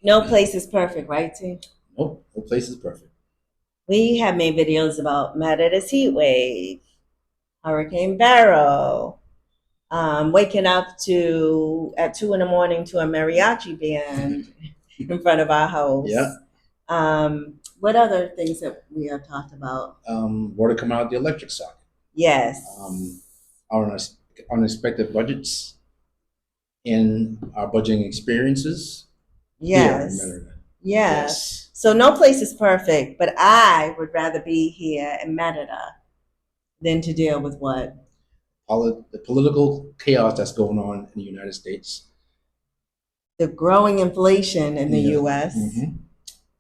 No place is perfect, right, T? Nope, no place is perfect. We have made videos about Merida's heat wave, Hurricane Barrow, waking up to at 2 in the morning to a mariachi band in front of our Yeah. house. What other things that we have talked about? Water coming out of the electric socket. Yes. Our unexpected budgets and our budgeting experiences here in Yes. Merida. Yeah. Yes. So no place is perfect, but I would rather be here in Merida than to deal with what? All the political chaos that's going on in the United States. The growing inflation in the Yeah. US. Mm-hmm.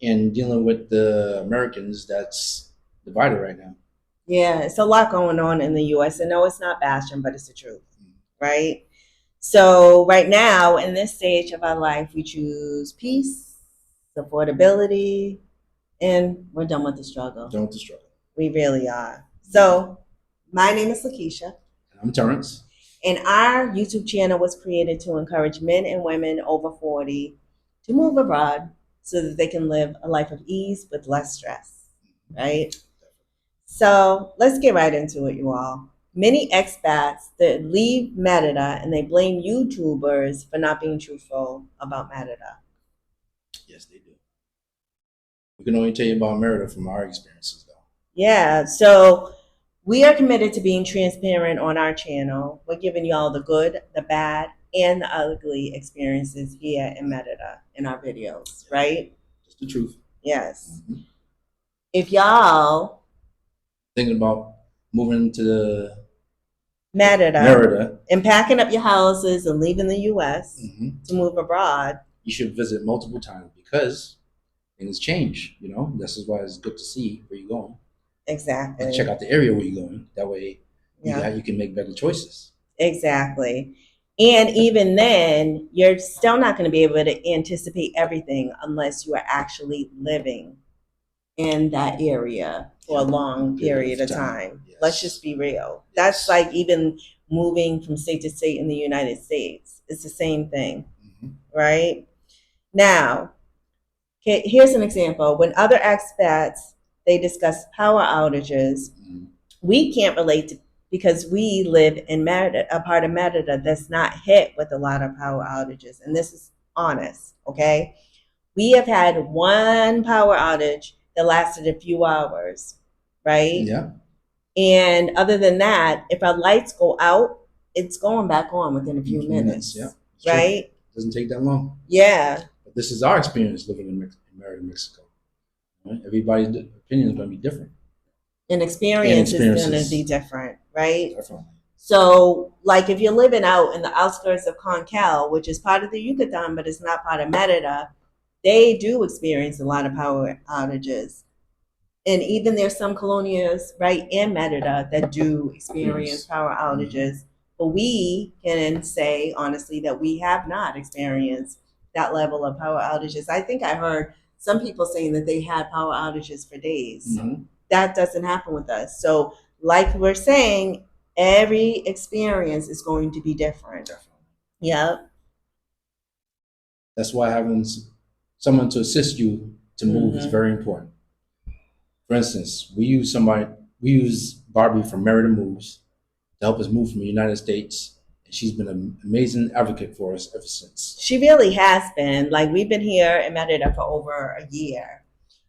And dealing with the Americans that's divided right now. Yeah, it's a lot going on in the US. And no, it's not bashing, but it's the truth, right? So right now, in this stage of our life, we choose peace, affordability, and we're done with the struggle. Done with the struggle. We really are. So my name is Lakeisha. And I'm Terrence. And our YouTube channel was created to encourage men and women over 40 to move abroad so that they can live a life of ease with less stress, right? So let's get right into it, you all. Many expats that leave Merida and they blame YouTubers for not being truthful about Merida. Yes, they do. We can only tell you about Merida from our experiences, though. Yeah, so we are committed to being transparent on our channel. We're giving y'all the good, the bad, and the ugly experiences here in Merida in our videos, right? Just the truth. Yes. Mm-hmm. If y'all thinking about moving to the Merida and packing up your houses and leaving the US to move abroad, you should visit multiple times because things change. You know, this is why it's good to see where you're going. Exactly. And check out the area where you're going. That way, you can make better choices. Exactly. And even then, you're still not going to be able to anticipate everything unless you are actually living in that area for a long period of time. Yes. Let's just be real. Yes. That's like even moving from state to state in the United States. It's the same thing, right? Now, here's an example. When other expats, they discuss power outages, we can't relate to because we live in Merida, a part of Merida that's not hit with a lot of power outages. And this is honest, okay? We have had one power outage that lasted a few hours, right? Yeah. And other than that, if our lights go out, it's going back on within a few minutes. Yeah. Right? It doesn't take that long. Yeah. But this is our experience living in Merida, Mexico. Right? Everybody's opinion is going to be different. And experience is going to be different, right? Definitely. So, like if you're living out in the outskirts of Concal, which is part of the Yucatan, but it's not part of Merida, they do experience a lot of power outages. And even there's some colonias right in Merida that do experience power outages. But we can say honestly that we have not experienced that level of power outages. I think I heard some people saying that they had power outages for days. That doesn't happen with us. So like we're saying, every experience is going to be different. Yep. That's why having someone to assist you to move is very important. For instance, we use Barby from Merida Moves to help us move from the United States. And she's been an amazing advocate for us ever since. She really has been. Like we've been here in Merida for over a year.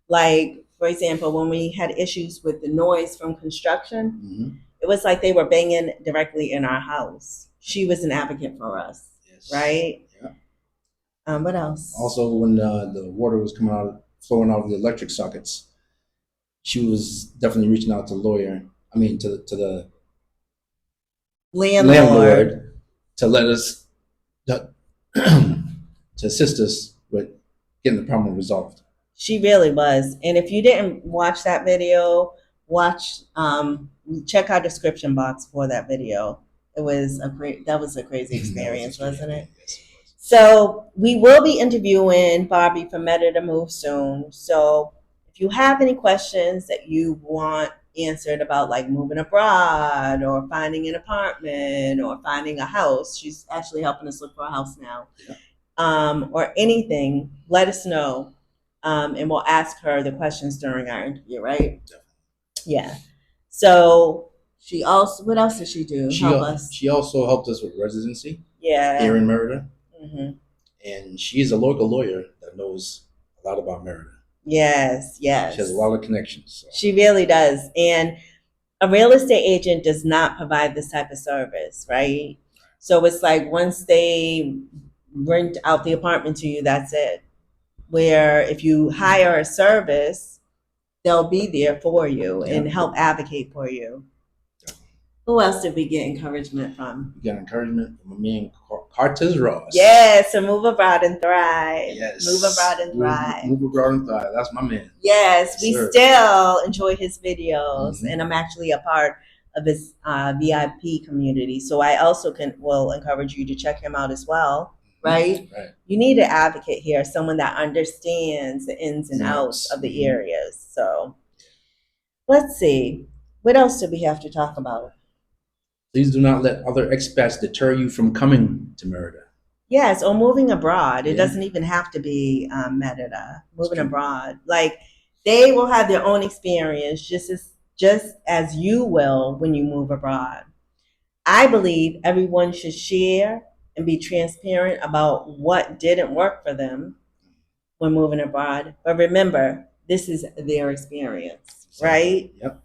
Like, for example, when we had issues with the noise from construction, it was like they were banging directly in our house. She was an advocate for us, right? Yeah. What else? Also, when the water was flowing out of the electric sockets, she was definitely reaching out to the landlord to let us to assist us with getting the problem resolved. She really was. And if you didn't watch that video, check our description box for that video. That was a crazy experience, wasn't it? Yes. So we will be interviewing Barby from Merida Moves soon. So if you have any questions that you want answered about like moving abroad or finding an apartment or finding a house, she's actually helping us look for a house now. or anything, let us know. And we'll ask her the questions during our interview, right? Yeah. So she also, what else did she do? Help us. She also helped us with residency Yeah. here in Merida. Mm-hmm. And she's a local lawyer that knows a lot about Merida. Yes, yes. She has a lot of connections. So. She really does. And a real estate agent does not provide this type of service, right? So it's like once they rent out the apartment to you, that's it. Where if you hire a service, they'll be there for you and help advocate for you. Who else did we get encouragement from? We got encouragement from me and Cartez Ross. Yes, so move abroad and thrive. Yes. Move abroad and thrive. Move abroad and thrive. That's my man. Yes, we still enjoy his videos, Mm-hmm. and I'm actually a part of his VIP community. So I also will encourage you to check him out as well, right? Right. You need an advocate here, someone that understands the ins and outs of the areas. So let's see. What else do we have to talk about? Please do not let other expats deter you from coming to Merida. Yes, or moving abroad. It doesn't even have to be Merida. Moving abroad. Like, they will have their own experience just as you will when you move abroad. I believe everyone should share and be transparent about what didn't work for them when moving abroad. But remember, this is their experience, right? Yep.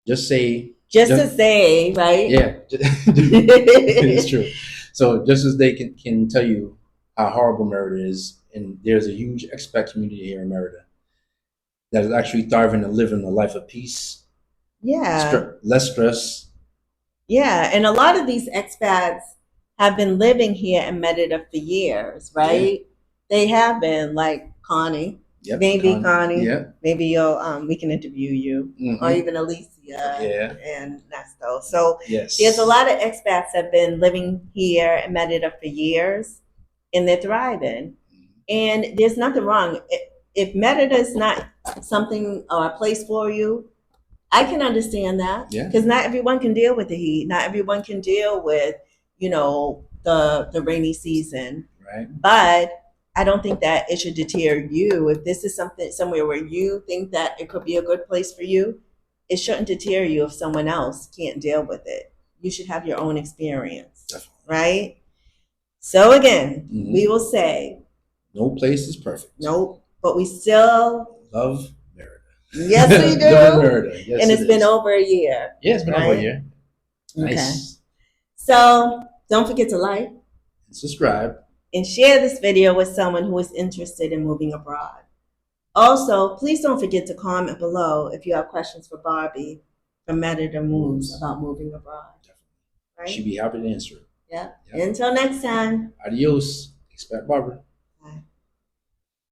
Just say. Just to say, right? Yeah, it's true. So just as they can tell you how horrible Merida is, and there's a huge expat community here in Merida that is actually thriving and living a life of peace. Yeah. Less stress. Yeah, and a lot of these expats have been living here in Merida for years, right? Yeah. They have been, like Connie. Yep, maybe Connie. Yep. Maybe you'll we can interview you, or even Alicia and Nesto. So there's a lot of expats that have been living here in Merida for years, and they're thriving. And there's nothing wrong. If Merida is not something or a place for you, I can understand that, because not everyone can deal with the heat. Not everyone can deal with, the rainy season. Right. But I don't think that it should deter you. If this is somewhere where you think that it could be a good place for you, it shouldn't deter you if someone else can't deal with it. You should have your own experience. Definitely. Right? So again, we will say, no place is perfect. Nope. But we still love Merida. Yes, we do. Yes, and it's been over a year. Yeah, it's been over a year. Okay. Nice. So don't forget to like and subscribe and share this video with someone who is interested in moving abroad. Also, please don't forget to comment below if you have questions for Barby from Merida Moves about moving abroad. Right? She'd be happy to answer it. Yeah. Until next time. Adios, Expat Barber.